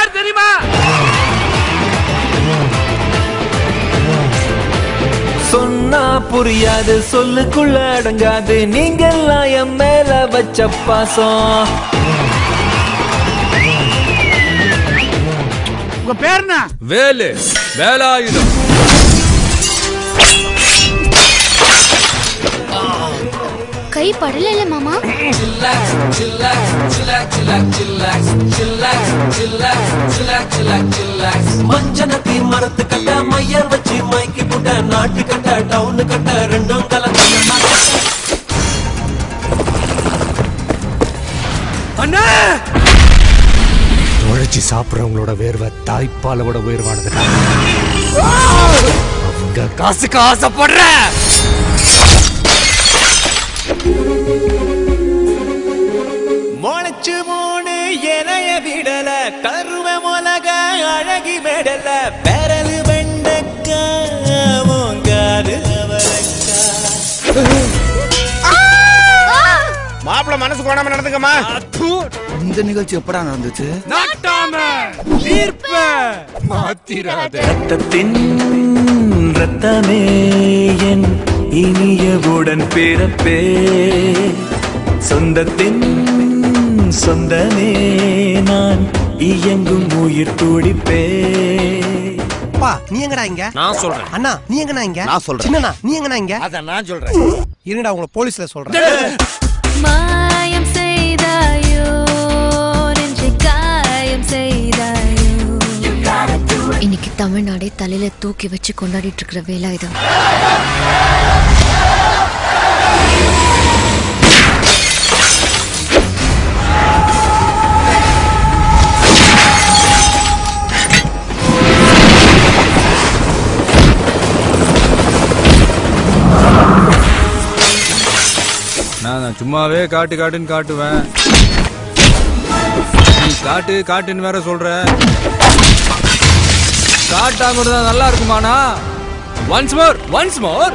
யார் தெரியுமா? சொன்னா புரியாது, சொல்லுக்குள்ள அடங்காது, நீங்கெல்லாம் என் மேல வச்ச பாசம். உங்க பேர் என்ன? வேலு, வேலாயுதம். கை படல மாமா. மஞ்சனத்தி மரத்து கட்ட, மையர் வச்சு மைக்கி புட்ட, நாட்டு கட்ட டவுனு கட்ட ரெண்டும் கலந்த. அண்ணா உழைச்சி சாப்பிட்றவங்களோட வேர்வை தாய்ப்பால விட உயர்வானது. அவங்க காசுக்கு ஆசைப்படுற. முளைச்சு மூணு இலைய விடல, கருவ மொலக அழகி மெடல, பெரலு வெண்டக்கா மோங்காது அவரக்கா. மாப்பிள்ள மனசு கோணாம நடந்துக்கமா. இந்த நிகழ்ச்சி எப்படா நடந்துச்சு? நாட்டாம தீர்ப்ப மாத்திராத. ரத்தத்தின் ரத்தமே என் இனியவுடன் பிறப்பே, சொந்தத்தின் சொந்தமே நான் இயங்கும் உயிர் துடிப்பே. நீ எங்கடா இங்க? நான் சொல்றேன். அண்ணா நீ எங்கடா இங்க? நான் சொல்றேன். சின்னண்ணா நீ எங்கடா இங்க? அத நான் சொல்றேன். இருடா உங்களை போலீஸ்ல சொல்றேன். மாயம் செய்தாயோ, நெஞ்சை காயம் செய்தாயோ. இன்னைக்கு தமிழ்நாடே தலையில தூக்கி வச்சு கொண்டாடிட்டு இருக்கிற வேலாயுதம். நான் சும்மாவே காட்டு காட்டுன்னு காட்டுவேன். நீ காட்டு காட்டுன்னு வேற சொல்ற. காட்டாங்கிறது நல்லா இருக்குமாண்ணா? Once more, once more.